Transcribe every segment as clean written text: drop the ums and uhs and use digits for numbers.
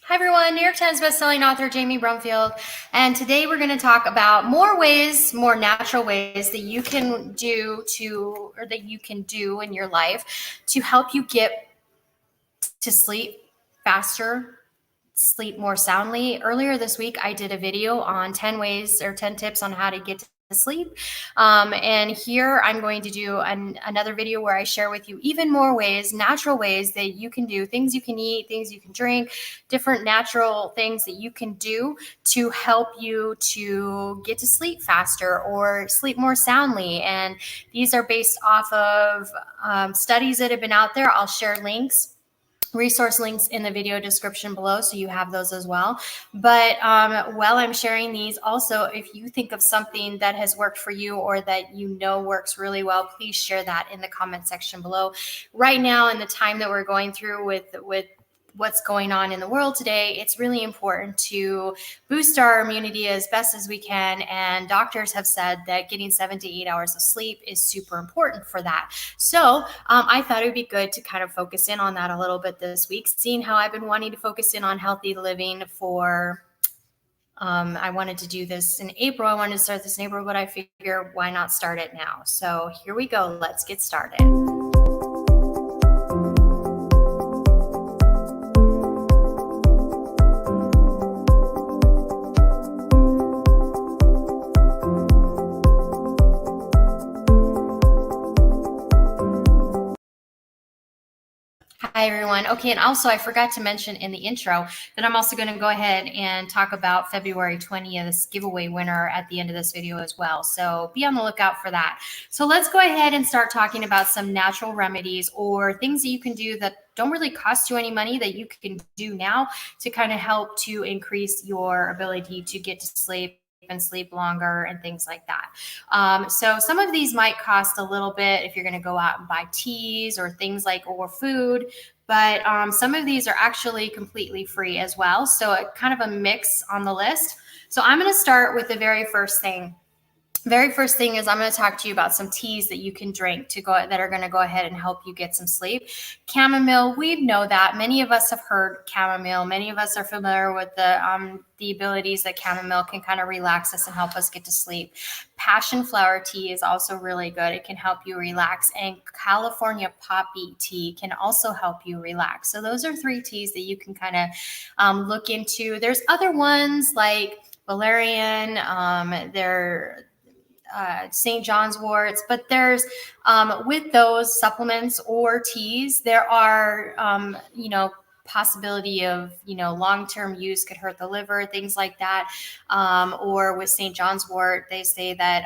Hi everyone, New York Times bestselling author Jamie Brumfield, and today we're going to talk about more ways, more natural ways that you can do in your life to help you get to sleep faster, sleep more soundly. Earlier this week, I did a video on 10 ways or 10 tips on how to get to sleep. And here I'm going to do another video where I share with you even more ways, natural ways that you can do, things you can eat, things you can drink, different natural things that you can do to help you to get to sleep faster or sleep more soundly. And these are based off of studies that have been out there. I'll share resource links in the video description below, so you have those as well. But while I'm sharing these, also, if you think of something that has worked for you or that you know works really well, please share that in the comment section below. Right now, in the time that we're going through with what's going on in the world today, it's really important to boost our immunity as best as we can. And doctors have said that getting 7 to 8 hours of sleep is super important for that. So I thought it would be good to kind of focus in on that a little bit this week, seeing how I've been wanting to focus in on healthy living for I wanted to do this in April. I wanted to start this in April, but I figure why not start it now? So here we go. Let's get started. Hi, everyone. Okay, and also I forgot to mention in the intro that I'm also going to go ahead and talk about February 20th giveaway winner at the end of this video as well. So be on the lookout for that. So let's go ahead and start talking about some natural remedies or things that you can do that don't really cost you any money that you can do now to kind of help to increase your ability to get to sleep and sleep longer and things like that. So some of these might cost a little bit if you're going to go out and buy teas or things like or food, but some of these are actually completely free as well. So kind of a mix on the list. So I'm going to start with the very first thing. Very first thing is I'm going to talk to you about some teas that you can drink that are going to go ahead and help you get some sleep. Chamomile, we know that. Many of us have heard chamomile. Many of us are familiar with the abilities that chamomile can kind of relax us and help us get to sleep. Passion flower tea is also really good. It can help you relax. And California poppy tea can also help you relax. So those are 3 teas that you can kind of look into. There's other ones like valerian. They're St. John's worts, but there's with those supplements or teas, there are possibility of long-term use could hurt the liver, things like that. Or with St. John's wort, they say that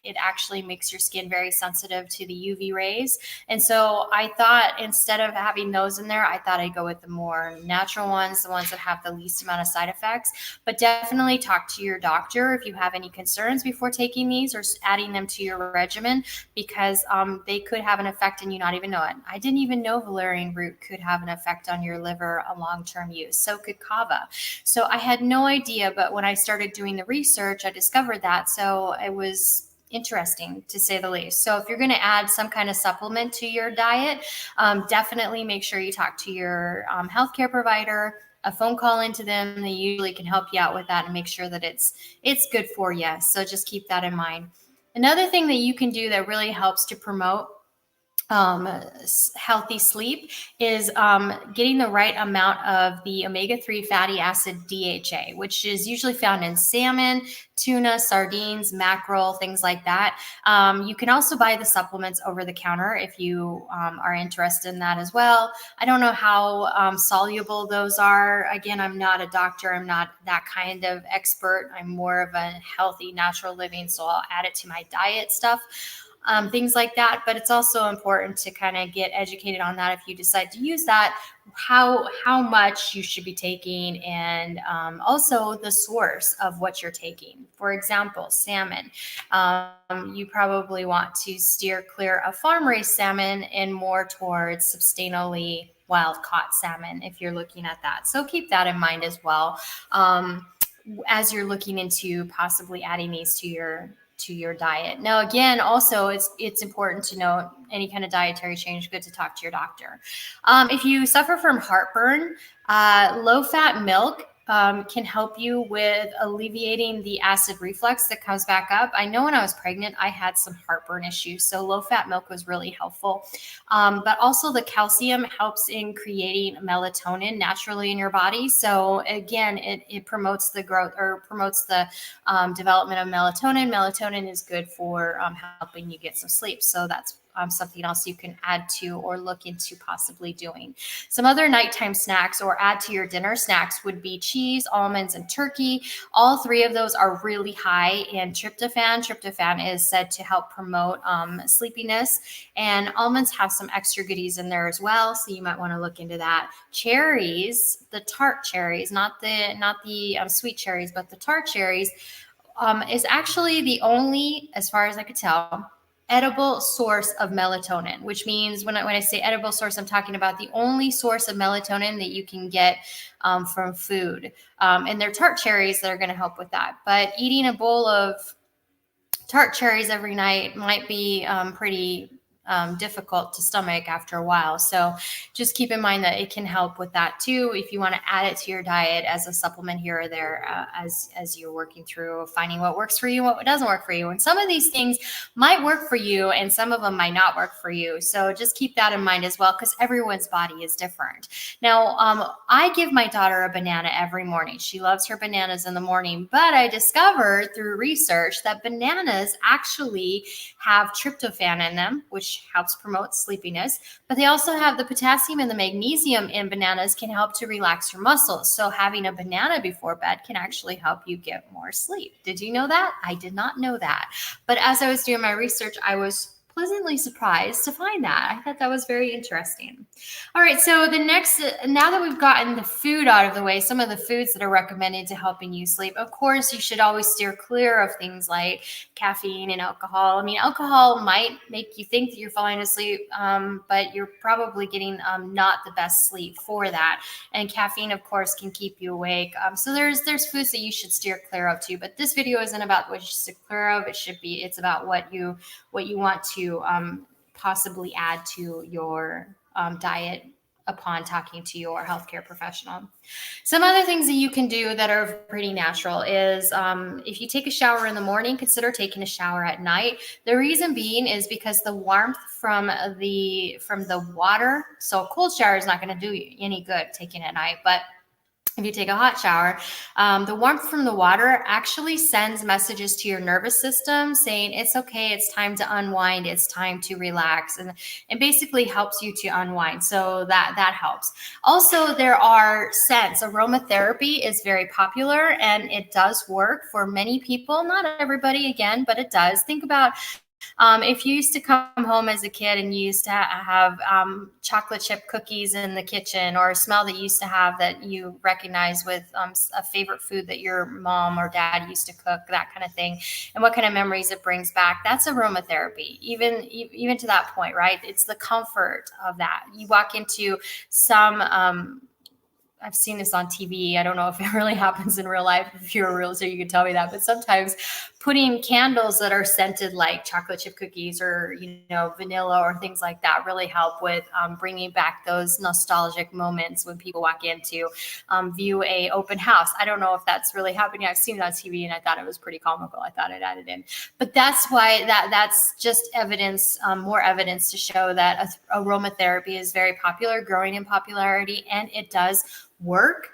it actually makes your skin very sensitive to the UV rays. And so I thought instead of having those in there, I thought I'd go with the more natural ones, the ones that have the least amount of side effects. But definitely talk to your doctor if you have any concerns before taking these or adding them to your regimen, because they could have an effect and you not even know it. I didn't even know valerian root could have an effect on your liver on long-term use. So could kava. So I had no idea, but when I started doing the research, I discovered that. So it was interesting to say the least. So if you're going to add some kind of supplement to your diet, definitely make sure you talk to your healthcare provider. A phone call into them, they usually can help you out with that and make sure that it's good for you. So just keep that in mind. Another thing that you can do that really helps to promote healthy sleep is getting the right amount of the omega-3 fatty acid DHA, which is usually found in salmon, tuna, sardines, mackerel, things like that. You can also buy the supplements over the counter if you are interested in that as well. I don't know how soluble those are. Again, I'm not a doctor. I'm not that kind of expert. I'm more of a healthy, natural living, so I'll add it to my diet stuff. Things like that. But it's also important to kind of get educated on that if you decide to use that, how much you should be taking, and also the source of what you're taking. For example, salmon. You probably want to steer clear of farm-raised salmon and more towards sustainably wild-caught salmon if you're looking at that. So keep that in mind as well as you're looking into possibly adding these to your to your diet. Now, again, also it's important to note any kind of dietary change, good to talk to your doctor. If you suffer from heartburn, low-fat milk can help you with alleviating the acid reflux that comes back up. I know when I was pregnant, I had some heartburn issues, so low-fat milk was really helpful. But also the calcium helps in creating melatonin naturally in your body. So again, it promotes the growth or promotes the development of melatonin. Melatonin is good for helping you get some sleep. So that's something else you can add to or look into possibly doing. Some other nighttime snacks or add to your dinner snacks would be cheese, almonds, and turkey. All three of those are really high in tryptophan. Tryptophan is said to help promote sleepiness, and almonds have some extra goodies in there as well, so you might want to look into that. Cherries, the tart cherries, not the sweet cherries, but the tart cherries, is actually the only, as far as I could tell, edible source of melatonin, which means when I say edible source, I'm talking about the only source of melatonin that you can get from food. And they're tart cherries that are going to help with that. But eating a bowl of tart cherries every night might be pretty difficult to stomach after a while. So just keep in mind that it can help with that too, if you want to add it to your diet as a supplement here or there, as you're working through finding what works for you, what doesn't work for you. And some of these things might work for you and some of them might not work for you. So just keep that in mind as well, because everyone's body is different. Now, I give my daughter a banana every morning. She loves her bananas in the morning, but I discovered through research that bananas actually have tryptophan in them, which helps promote sleepiness, but they also have the potassium and the magnesium in bananas can help to relax your muscles. So having a banana before bed can actually help you get more sleep. Did you know that? I did not know that. But as I was doing my research, I was pleasantly surprised to find that. I thought that was very interesting. All right, so the next, now that we've gotten the food out of the way, some of the foods that are recommended to helping you sleep, of course, you should always steer clear of things like caffeine and alcohol. I mean, alcohol might make you think that you're falling asleep, but you're probably getting not the best sleep for that. And caffeine, of course, can keep you awake. So there's foods that you should steer clear of too. But this video isn't about what you should steer clear of. It's about what you want to possibly add to your diet upon talking to your healthcare professional. Some other things that you can do that are pretty natural is if you take a shower in the morning, consider taking a shower at night. The reason being is because the warmth from the water, so a cold shower is not going to do you any good taking it at night, but if you take a hot shower, the warmth from the water actually sends messages to your nervous system saying it's okay, it's time to unwind, it's time to relax, and it basically helps you to unwind. So that helps. Also, there are scents. Aromatherapy is very popular and it does work for many people. Not everybody, again, but it does. Think about if you used to come home as a kid and you used to have chocolate chip cookies in the kitchen, or a smell that you used to have that you recognize with a favorite food that your mom or dad used to cook, that kind of thing, and what kind of memories it brings back, that's aromatherapy, even to that point, right? It's the comfort of that. You walk into some I've seen this on TV. I don't know if it really happens in real life. If you're a realtor, you can tell me that. But sometimes putting candles that are scented like chocolate chip cookies or, vanilla or things like that really help with bringing back those nostalgic moments when people walk in to view a open house. I don't know if that's really happening. I've seen it on TV and I thought it was pretty comical. I thought I'd add it in. But that's why that's just evidence, more evidence to show that aromatherapy is very popular, growing in popularity, and it does work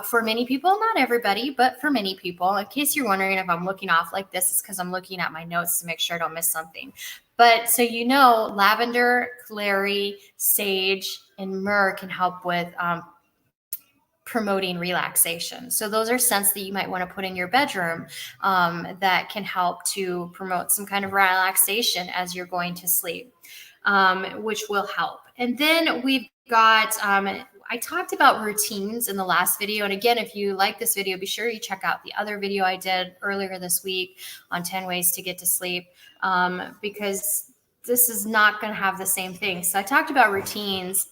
for many people, not everybody, but for many people. In case you're wondering if I'm looking off like this, it's because I'm looking at my notes to make sure I don't miss something. But so lavender, clary, sage, and myrrh can help with promoting relaxation. So those are scents that you might want to put in your bedroom that can help to promote some kind of relaxation as you're going to sleep, which will help. And then we've got I talked about routines in the last video. And again, if you like this video, be sure you check out the other video I did earlier this week on 10 ways to get to sleep, because this is not going to have the same thing. So I talked about routines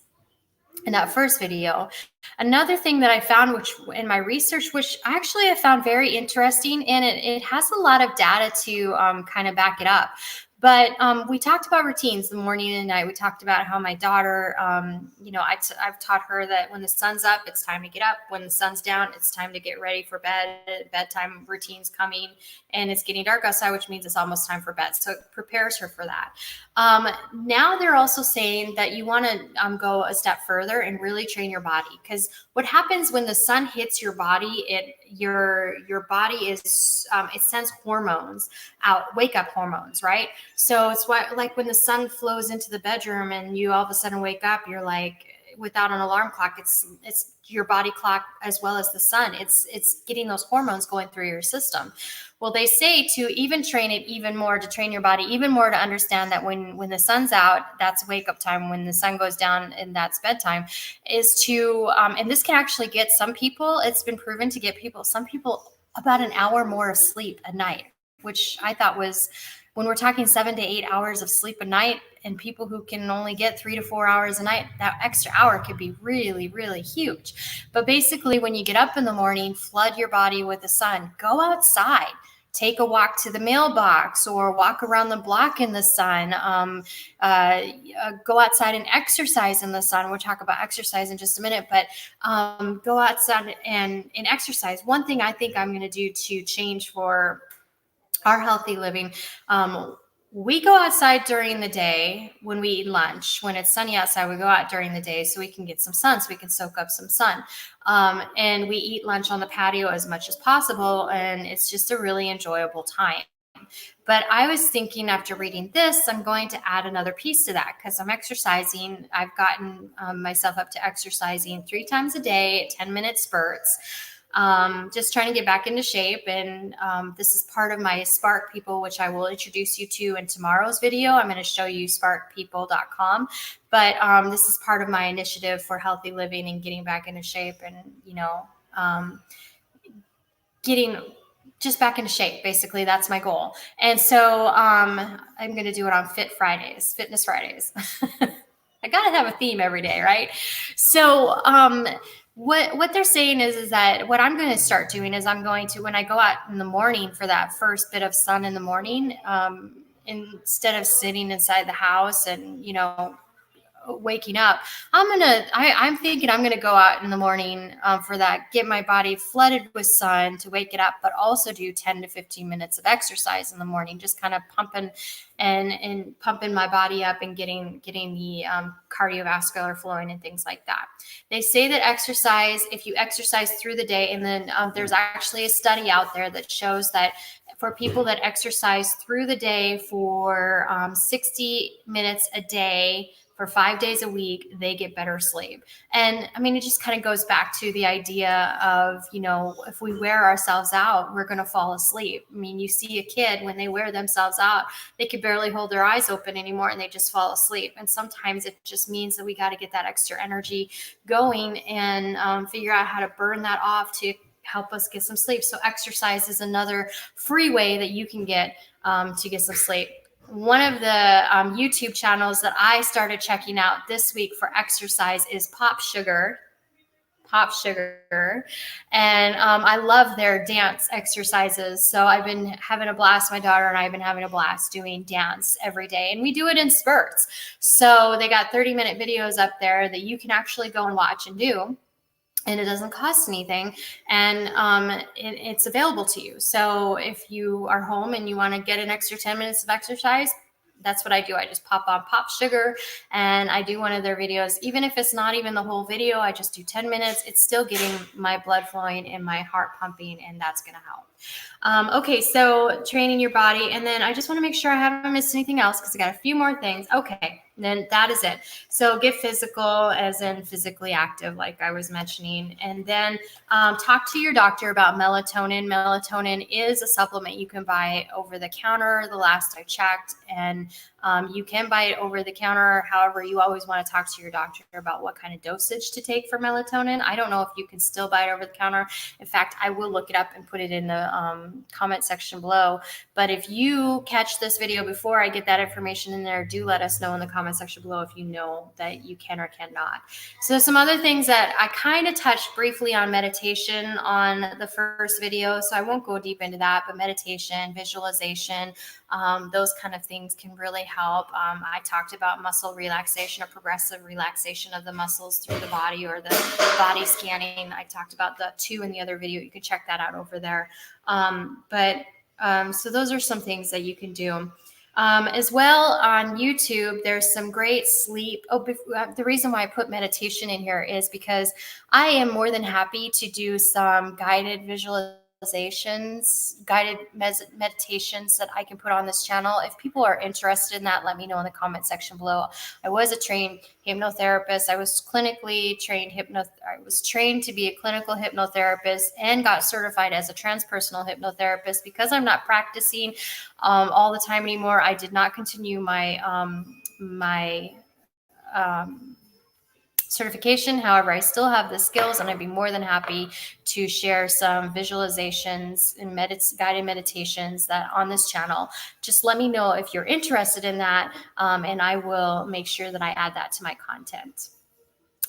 in that first video. Another thing that I found, which in my research, which actually I found very interesting, and it has a lot of data to kind of back it up. But we talked about routines, the morning and night. We talked about how my daughter, I've taught her that when the sun's up, it's time to get up. When the sun's down, it's time to get ready for bed. Bedtime routine's coming, and it's getting dark outside, which means it's almost time for bed. So it prepares her for that. Now they're also saying that you want to go a step further and really train your body, because what happens when the sun hits your body, your body is it sends hormones out, wake up hormones, right? So it's why, like when the sun flows into the bedroom and you all of a sudden wake up, you're like, without an alarm clock, it's your body clock as well as the sun. It's getting those hormones going through your system. Well, they say to even train it even more, to train your body even more, to understand that when the sun's out, that's wake up time. When the sun goes down, and that's bedtime, is to and this can actually get some people, it's been proven to get some people about an hour more of sleep a night, which I thought was, when we're talking 7 to 8 hours of sleep a night, and people who can only get 3 to 4 hours a night, that extra hour could be really, really huge. But basically, when you get up in the morning, flood your body with the sun, go outside, take a walk to the mailbox, or walk around the block in the sun, go outside and exercise in the sun. We'll talk about exercise in just a minute, but go outside and exercise. One thing I think I'm going to do to change for our healthy living, we go outside during the day when we eat lunch. When it's sunny outside, we go out during the day so we can get some sun, so we can soak up some sun. And we eat lunch on the patio as much as possible, and it's just a really enjoyable time. But I was thinking, after reading this, I'm going to add another piece to that, because I'm exercising. I've gotten myself up to exercising 3 times a day, 10-minute spurts. Just trying to get back into shape. And this is part of my Spark People, which I will introduce you to in tomorrow's video. I'm going to show you sparkpeople.com. But this is part of my initiative for healthy living and getting back into shape, and, getting just back into shape. Basically, that's my goal. And so I'm going to do it on Fitness Fridays. I got to have a theme every day, right? So what they're saying is that what I'm going to start doing is, I'm going to, when I go out in the morning for that first bit of sun in the morning, instead of sitting inside the house and, waking up, I'm thinking I'm going to go out in the morning for that, get my body flooded with sun to wake it up, but also do 10 to 15 minutes of exercise in the morning, just kind of pumping and pumping my body up and getting the cardiovascular flowing and things like that. They say that if you exercise through the day, and then there's actually a study out there that shows that for people that exercise through the day for 60 minutes a day, for 5 days a week, they get better sleep. And I mean, it just kind of goes back to the idea of, if we wear ourselves out, we're going to fall asleep. I mean, you see a kid, when they wear themselves out, they can barely hold their eyes open anymore, and they just fall asleep. And sometimes it just means that we got to get that extra energy going and figure out how to burn that off to help us get some sleep. So exercise is another free way that you can get to get some sleep. One of the YouTube channels that I started checking out this week for exercise is Pop Sugar. And I love their dance exercises. So I've been having a blast. My daughter and I have been having a blast doing dance every day, and we do it in spurts. So they got 30-minute videos up there that you can actually go and watch and do. And it doesn't cost anything, and it's available to you. So if you are home and you want to get an extra 10 minutes of exercise, that's what I do. I just pop on Pop Sugar and I do one of their videos. Even if it's not even the whole video, I just do 10 minutes. It's still getting my blood flowing and my heart pumping, and that's going to help. Okay, so training your body. And then I just want to make sure I haven't missed anything else, because I got a few more things. Okay, then that is it. So get physical, as in physically active, like I was mentioning. And then talk to your doctor about melatonin. Melatonin is a supplement you can buy over the counter, the last I checked. And You can buy it over the counter. However, you always want to talk to your doctor about what kind of dosage to take for melatonin. I don't know if you can still buy it over the counter. In fact, I will look it up and put it in the comment section below. But if you catch this video before I get that information in there, do let us know in the comment section below if you know that you can or cannot. So some other things that I kind of touched briefly on meditation on the first video, so I won't go deep into that, but meditation, visualization, those kind of things can really help. I talked about muscle relaxation or progressive relaxation of the muscles through the body, or the body scanning. I talked about the 2 in the other video. You can check that out over there. So those are some things that you can do. As well, on YouTube, there's some great sleep. The reason why I put meditation in here is because I am more than happy to do some guided visualizations, guided meditations that I can put on this channel. If people are interested in that, let me know in the comment section below. I was a trained hypnotherapist. I was clinically trained I was trained to be a clinical hypnotherapist and got certified as a transpersonal hypnotherapist. Because I'm not practicing all the time anymore, I did not continue my certification. However, I still have the skills, and I'd be more than happy to share some visualizations and guided meditations that on this channel. Just let me know if you're interested in that, and I will make sure that I add that to my content.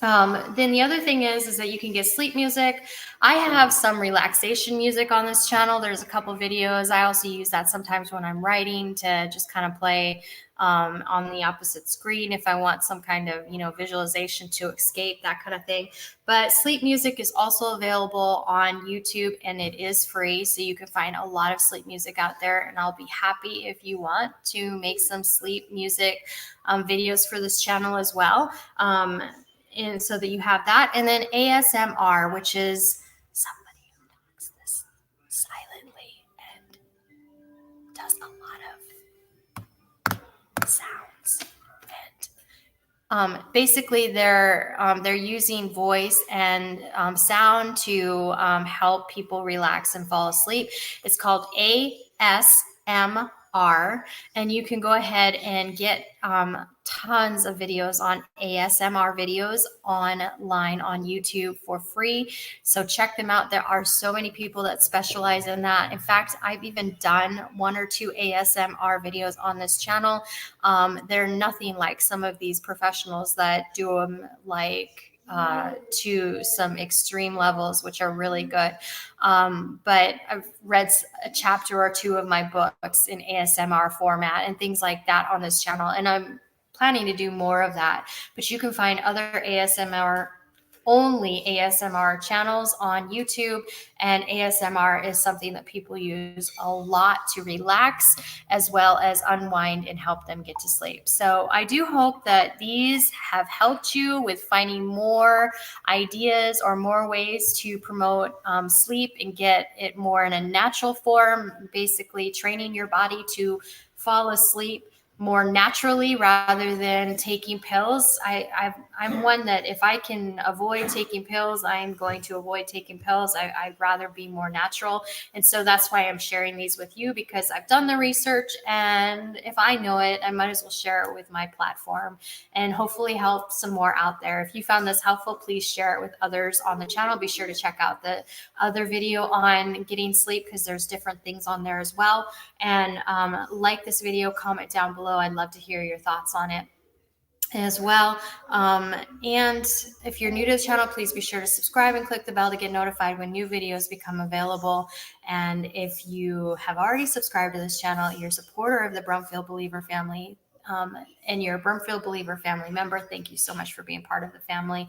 Then the other thing is that you can get sleep music. I have some relaxation music on this channel. There's a couple videos. I also use that sometimes when I'm writing to just kind of play on the opposite screen if I want some kind of, visualization to escape, that kind of thing. But sleep music is also available on YouTube, and it is free. So you can find a lot of sleep music out there, and I'll be happy if you want to make some sleep music videos for this channel as well. And so that you have that. And then ASMR, which is somebody who talks this silently and does a lot of sounds. And basically, they're using voice and sound to help people relax and fall asleep. It's called ASMR. And you can go ahead and get tons of videos on ASMR videos online on YouTube for free. So check them out. There are so many people that specialize in that. In fact, I've even done 1 or 2 ASMR videos on this channel. They're nothing like some of these professionals that do them to some extreme levels, which are really good. But I've read a chapter or 2 of my books in ASMR format and things like that on this channel. And I'm planning to do more of that. But you can find other only ASMR channels on YouTube, and ASMR is something that people use a lot to relax as well as unwind and help them get to sleep. So I do hope that these have helped you with finding more ideas or more ways to promote sleep and get it more in a natural form, basically training your body to fall asleep more naturally rather than taking pills. I'm one that if I can avoid taking pills, I'm going to avoid taking pills. I'd rather be more natural. And so that's why I'm sharing these with you, because I've done the research, and if I know it, I might as well share it with my platform and hopefully help some more out there. If you found this helpful, please share it with others on the channel. Be sure to check out the other video on getting sleep, because there's different things on there as well. And like this video, comment down below. I'd love to hear your thoughts on it as well. And if you're new to the channel, please be sure to subscribe and click the bell to get notified when new videos become available. And if you have already subscribed to this channel, you're a supporter of the Brumfield Believer family, and you're a Brumfield Believer family member, thank you so much for being part of the family.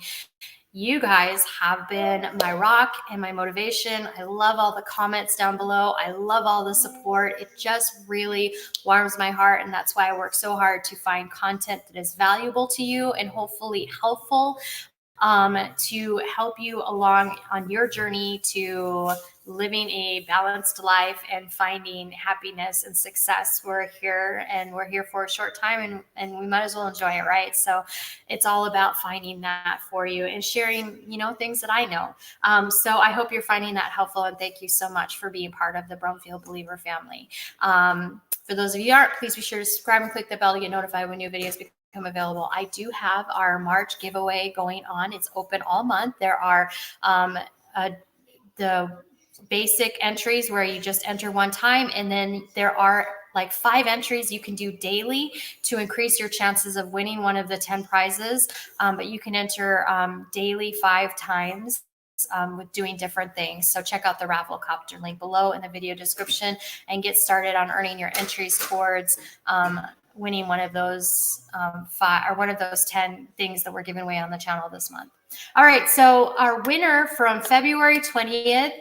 You guys have been my rock and my motivation. I love all the comments down below. I love all the support. It just really warms my heart. And that's why I work so hard to find content that is valuable to you and hopefully helpful. to help you along on your journey to living a balanced life and finding happiness and success. We're here, and we're here for a short time, and we might as well enjoy it, right? So it's all about finding that for you and sharing, things that I know. So I hope you're finding that helpful, and thank you so much for being part of the Brumfield Believer family. For those of you who aren't, please be sure to subscribe and click the bell to get notified when new videos become available. I do have our March giveaway going on. It's open all month. There are the basic entries where you just enter one time, and then there are like 5 entries you can do daily to increase your chances of winning one of the 10 prizes. But you can enter daily 5 times with doing different things. So check out the Rafflecopter link below in the video description and get started on earning your entries towards winning one of those 5 or one of those 10 things that we're giving away on the channel this month. All right, so our winner from February 20th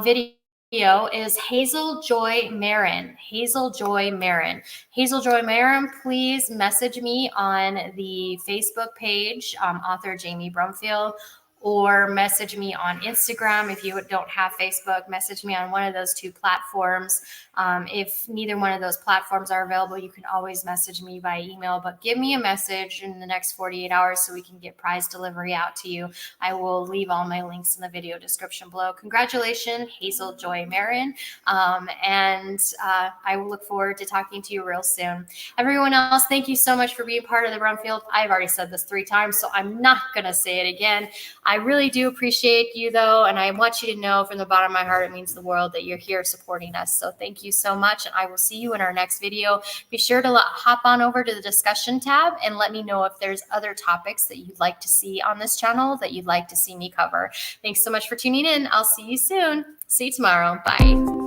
video is Hazel Joy Marin. Hazel Joy Marin. Hazel Joy Marin, please message me on the Facebook page, author Jamie Brumfield, or message me on Instagram. If you don't have Facebook, message me on one of those 2 platforms. If neither one of those platforms are available, you can always message me by email, but give me a message in the next 48 hours so we can get prize delivery out to you. I will leave all my links in the video description below. Congratulations, Hazel Joy Marin. And I will look forward to talking to you real soon. Everyone else, thank you so much for being part of the Brumfield. I've already said this 3 times, so I'm not going to say it again. I really do appreciate you, though, and I want you to know from the bottom of my heart, it means the world that you're here supporting us. So thank you so much, and I will see you in our next video. Be sure to hop on over to the discussion tab and let me know if there's other topics that you'd like to see on this channel that you'd like to see me cover. Thanks so much for tuning in. I'll see you soon. See you tomorrow. Bye.